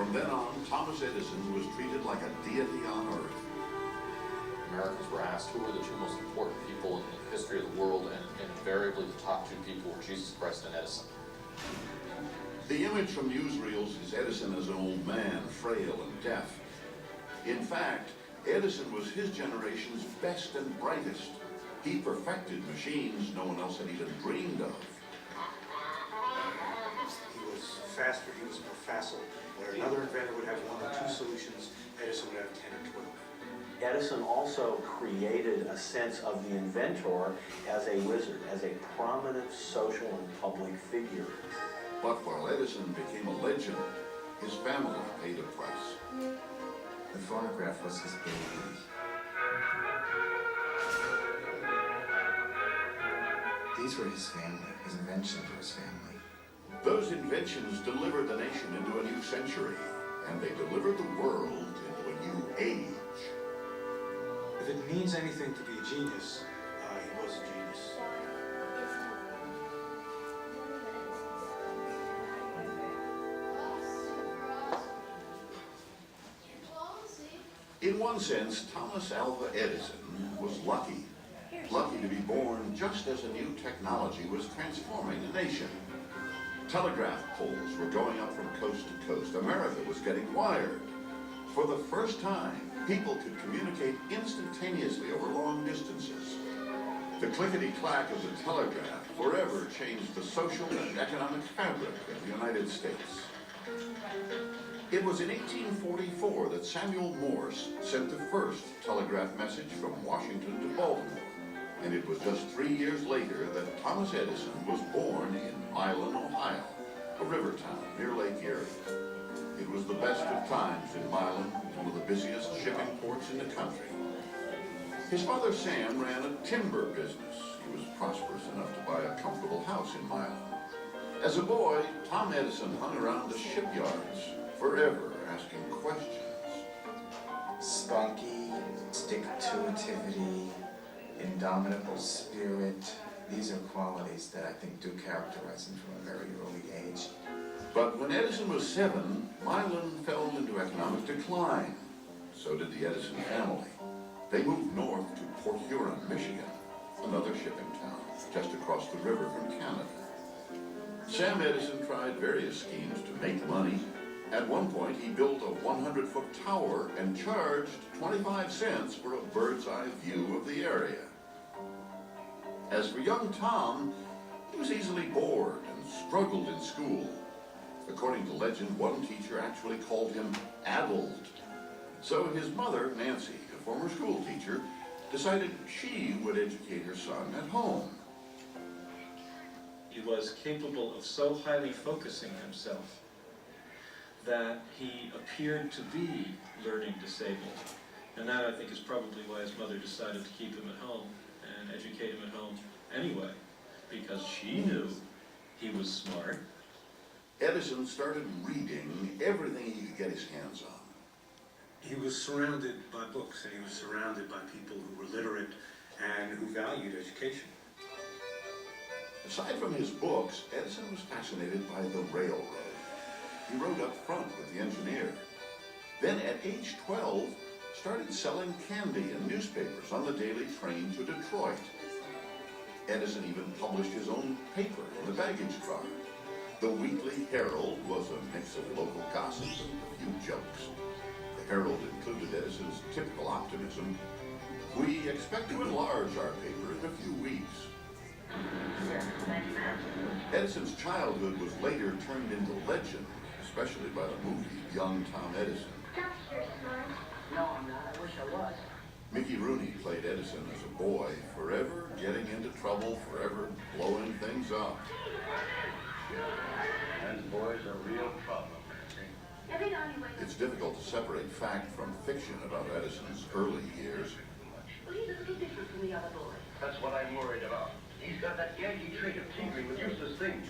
From then on, Thomas Edison was treated like a deity on earth. Americans were asked who were the two most important people in the history of the world, and invariably the top two people were Jesus Christ and Edison. The image from newsreels is Edison as an old man, frail and deaf. In fact, Edison was his generation's best and brightest. He perfected machines no one else had even dreamed of. He was faster, he was more facile. Where another inventor would have one or two solutions, Edison would have 10 or 12. Edison also created a sense of the inventor as a wizard, as a prominent social and public figure. But while Edison became a legend, his family paid a price. The phonograph was his baby. These were his family. His inventions were his family. Those inventions delivered the nation into a new century, and they delivered the world into a new age. If it means anything to be a genius, he was a genius. In one sense, Thomas Alva Edison was lucky. Lucky to be born just as a new technology was transforming the nation. Telegraph poles were going up from coast to coast. America was getting wired. For the first time, people could communicate instantaneously over long distances. The clickety-clack of the telegraph forever changed the social and economic fabric of the United States. It was in 1844 that Samuel Morse sent the first telegraph message from Washington to Baltimore. And it was just 3 years later that Thomas Edison was born in Milan, Ohio, a river town near Lake Erie. It was the best of times in Milan, one of the busiest shipping ports in the country. His father Sam ran a timber business. He was prosperous enough to buy a comfortable house in Milan. As a boy, Tom Edison hung around the shipyards, forever asking questions. Spunky, stick-to-itivity, indomitable spirit. These are qualities that I think do characterize him from a very early age. But when Edison was 7, Milan fell into economic decline. So did the Edison family. They moved north to Port Huron, Michigan, another shipping town just across the river from Canada. Sam Edison tried various schemes to make money. At one point, he built a 100-foot tower and charged 25 cents for a bird's-eye view of the area. As for young Tom, he was easily bored and struggled in school. According to legend, one teacher actually called him addled. So his mother, Nancy, a former school teacher, decided she would educate her son at home. He was capable of so highly focusing himself that he appeared to be learning disabled. And that, I think, is probably why his mother decided to keep him at home and educate him at home anyway, because she knew he was smart. Edison started reading everything he could get his hands on. He was surrounded by books, and he was surrounded by people who were literate and who valued education. Aside from his books, Edison was fascinated by the railroad. He rode up front with the engineer. Then at age 12, started selling candy and newspapers on the daily train to Detroit. Edison even published his own paper in the baggage car. The Weekly Herald was a mix of local gossip and a few jokes. The Herald included Edison's typical optimism. We expect to enlarge our paper in a few weeks. Edison's childhood was later turned into legend, especially by the movie Young Tom Edison. No, I'm not. I wish I was. Mickey Rooney played Edison as a boy, forever getting into trouble, forever blowing things up. And boys are real problem, Nancy. It's difficult to separate fact from fiction about Edison's early years. Well, he's a little different from the other boys. That's what I'm worried about. He's got that Yankee trait of tinkering with useless things.